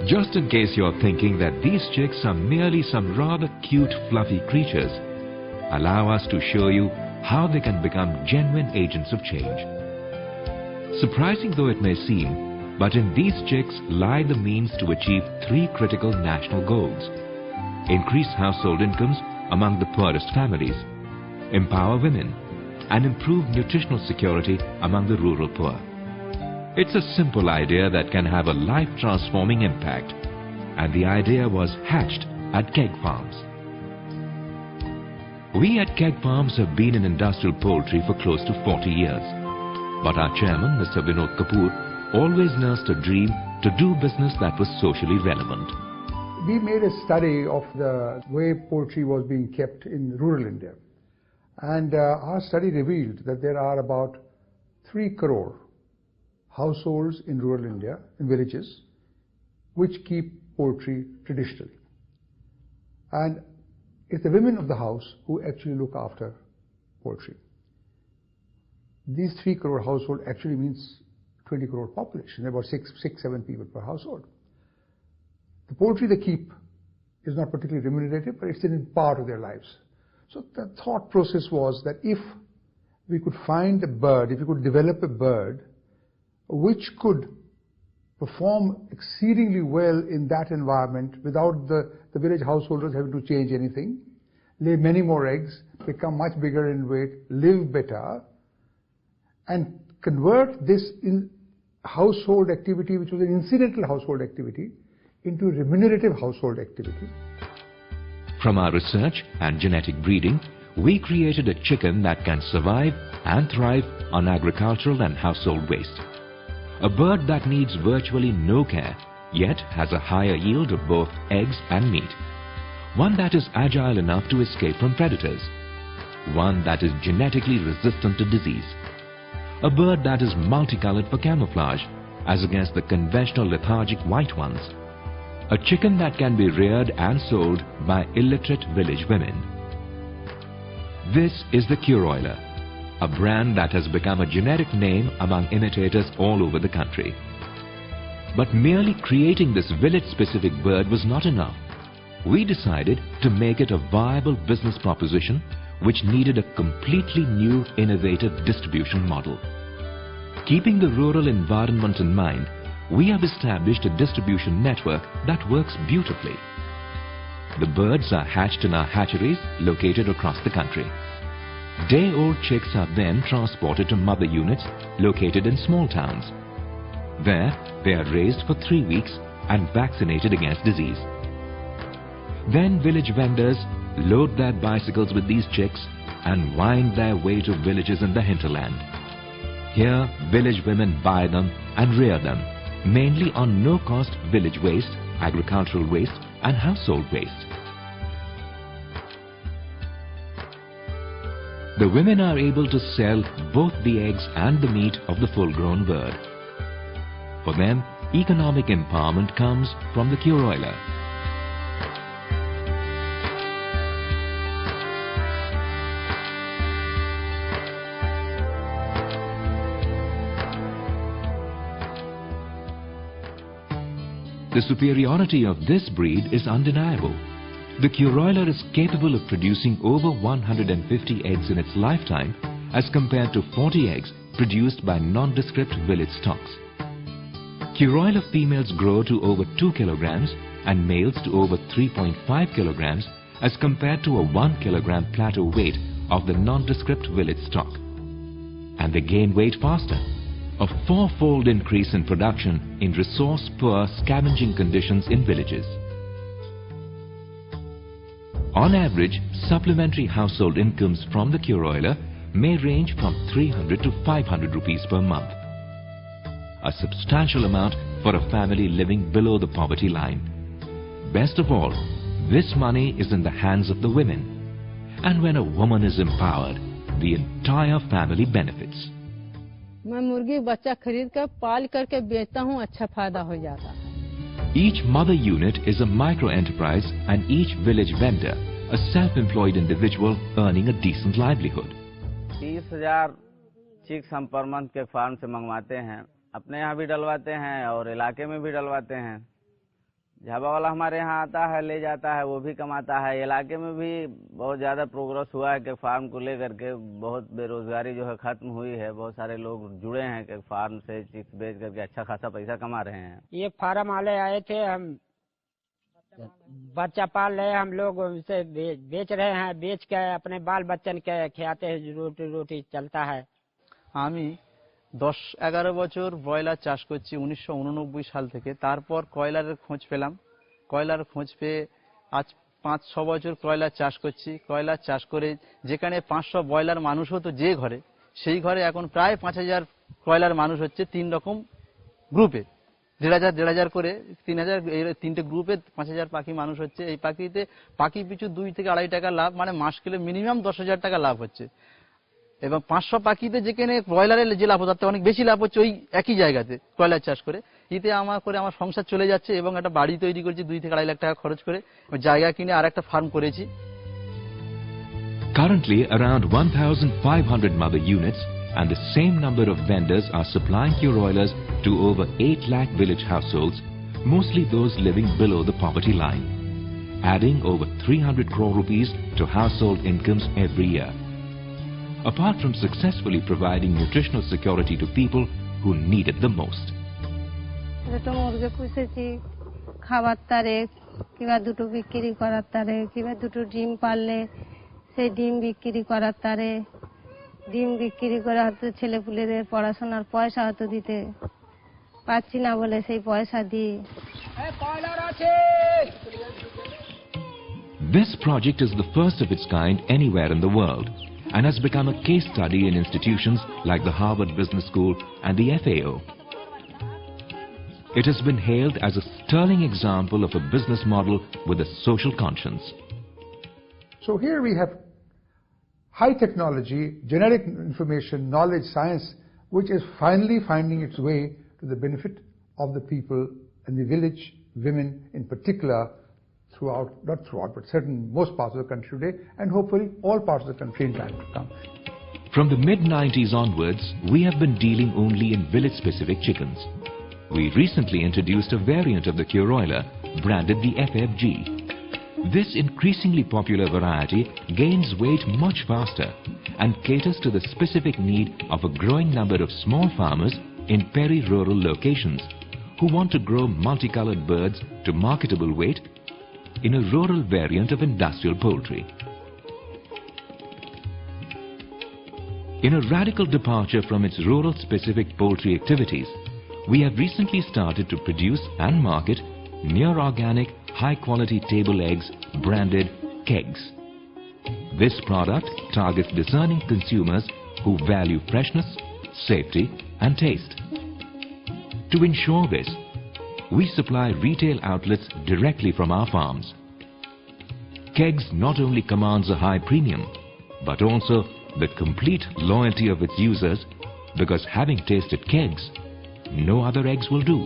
Just in case you're thinking that these chicks are merely some rather cute, fluffy creatures, allow us to show you how they can become genuine agents of change. Surprising though it may seem, but in these chicks lie the means to achieve three critical national goals: increase household incomes among the poorest families, empower women, and improve nutritional security among the rural poor. It's a simple idea that can have a life-transforming impact, and the idea was hatched at Keggfarms. We at Keggfarms have been in industrial poultry for close to 40 years, but our chairman, Mr. Vinod Kapoor, always nursed a dream to do business that was socially relevant. We made a study of the way poultry was being kept in rural India, and our study revealed that there are about 3 crore households in rural India, in villages, which keep poultry traditionally. And it's the women of the house who actually look after poultry. These 3 crore household actually means 20 crore population, about 7 people per household. The poultry they keep is not particularly remunerative, but it's in part of their lives. So the thought process was that if we could find a bird, if we could develop a bird which could perform exceedingly well in that environment without the village householders having to change anything, lay many more eggs, become much bigger in weight, live better, and convert this household activity, which was an incidental household activity, into remunerative household activity. From our research and genetic breeding, we created a chicken that can survive and thrive on agricultural and household waste. A bird that needs virtually no care, yet has a higher yield of both eggs and meat. One that is agile enough to escape from predators. One that is genetically resistant to disease. A bird that is multicolored for camouflage, as against the conventional lethargic white ones. A chicken that can be reared and sold by illiterate village women. This is the Curoiler, a brand that has become a generic name among imitators all over the country. But merely creating this village-specific bird was not enough. We decided to make it a viable business proposition which needed a completely new, innovative distribution model. Keeping the rural environment in mind, we have established a distribution network that works beautifully. The birds are hatched in our hatcheries located across the country. Day-old chicks are then transported to mother units located in small towns. There, they are raised for 3 weeks and vaccinated against disease. Then village vendors load their bicycles with these chicks and wind their way to villages in the hinterland. Here, village women buy them and rear them, mainly on no-cost village waste, agricultural waste and household waste. The women are able to sell both the eggs and the meat of the full-grown bird. For them, economic empowerment comes from the Curoiler. The superiority of this breed is undeniable. The Curoiler is capable of producing over 150 eggs in its lifetime as compared to 40 eggs produced by nondescript village stocks. Curoiler females grow to over 2 kilograms and males to over 3.5 kilograms as compared to a 1 kilogram plateau weight of the nondescript village stock. And they gain weight faster. A 4-fold increase in production in resource-poor scavenging conditions in villages. On average, supplementary household incomes from the Curoiler may range from 300 to 500 rupees per month. A substantial amount for a family living below the poverty line. Best of all, this money is in the hands of the women. And when a woman is empowered, the entire family benefits. मैं मुर्गी बच्चा खरीद कर पाल करके बेचता हूँ, अच्छा फायदा हो जाता है. Each mother unit is a micro-enterprise and each village vendor a self-employed individual earning a decent livelihood. 30,000 chicks हम पर मंथ के फार्म से मंगवाते हैं, अपने यहाँ भी डलवाते हैं और इलाके में भी डलवाते हैं. झाबा वाला हमारे यहाँ आता है, ले जाता है, वो भी कमाता है। इलाके में भी बहुत ज़्यादा प्रोग्रेस हुआ है। केग फार्म को लेकर के बहुत बेरोजगारी जो है खत्म हुई है। बहुत सारे लोग जुड़े हैं केग फार्म से, चिक्स बेच करके अच्छा खासा पैसा कमा रहे हैं। ये फार्म वाले आए थे, हम बच्चा पाल रहे, हम लोग उसे बेच रहे हैं। बेच के अपने बाल बच्चन के खिलाते हैं, रोटी रोटी चलता है। আমি 10-11 বছর ব্রয়লার চাষ করছি 1989 সাল থেকে। তারপর কয়লারের খোঁজ পেলাম। কয়লারের খোঁজ পেয়ে আজ 5-6 বছর কয়লার চাষ করছি। কয়লার চাষ করে যেখানে 500 ব্রয়লার মানুষ হতো যে ঘরে, সেই ঘরে এখন প্রায় 5000 কয়লার মানুষ হচ্ছে। 3 রকম গ্রুপে 1,500 করে 3000, এই 3টে গ্রুপে 5000 পাখি মানুষ হচ্ছে। এই পাখিতে পাখি পিছু 2 থেকে 2.5 টাকা লাভ, মানে মাস গেলে মিনিমাম 10,000 টাকা লাভ হচ্ছে। এবং 500 পাখিতে যেখানে ব্রয়লারের যে লাভ তাতে অনেক বেশি লাভ হচ্ছে ওই একই জায়গাতে কয়লার চাষ করে। এতে আমার সংসার চলে যাচ্ছে এবং একটা বাড়ি তৈরি করেছি 2 থেকে 2.5 লাখ টাকা খরচ করে। জায়গা কিনে আর একটা ফার্ম করেছি। Currently, around 1,500 mother units and the same number of vendors are supplying curoilers to over 8 lakh village households, mostly those living below the poverty line, adding over 300 crore rupees to household incomes every year. Apart from successfully providing nutritional security to people who need it the most. দুটো মুরগি পুষেছি, খাবার তারে কিংবা দুটো বিক্রি করার তারে, কিংবা দুটো ডিম পারলে সেই ডিম বিক্রি করার তারে, ডিম বিক্রি করে হয়তো ছেলেপুলেদের পড়াশোনার পয়সা হয়তো দিতে পারছি না বলে সেই পয়সা দিই। This project is the first of its kind anywhere in the world and has become a case study in institutions like the Harvard Business School and the FAO. It has been hailed as a sterling example of a business model with a social conscience. So here we have high technology, genetic information, knowledge, science, which is finally finding its way to the benefit of the people in the village, women in particular, throughout, not throughout, but most parts of the country today, and hopefully all parts of the country in time to come. From the mid-90s onwards, we have been dealing only in village-specific chickens. We recently introduced a variant of the curoiler, branded the FFG. This increasingly popular variety gains weight much faster and caters to the specific need of a growing number of small farmers in peri-rural locations who want to grow multicolored birds to marketable weight in a rural variant of industrial poultry. In a radical departure from its rural-specific poultry activities, we have recently started to produce and market near-organic, high-quality table eggs branded Kegs. This product targets discerning consumers who value freshness, safety and taste. To ensure this, we supply retail outlets directly from our farms. Kegs not only commands a high premium, but also the complete loyalty of its users, because having tasted Kegs, no other eggs will do.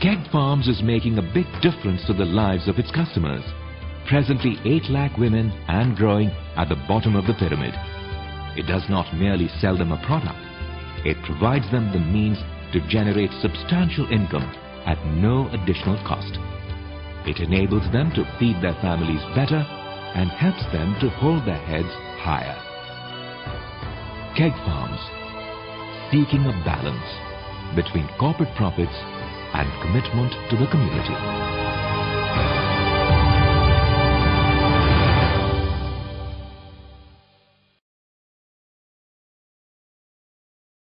Keggfarms is making a big difference to the lives of its customers. Presently 8 lakh women and growing at the bottom of the pyramid. It does not merely sell them a product, it provides them the means to generate substantial income at no additional cost. It enables them to feed their families better and helps them to hold their heads higher. Keggfarms, seeking a balance between corporate profits and commitment to the community.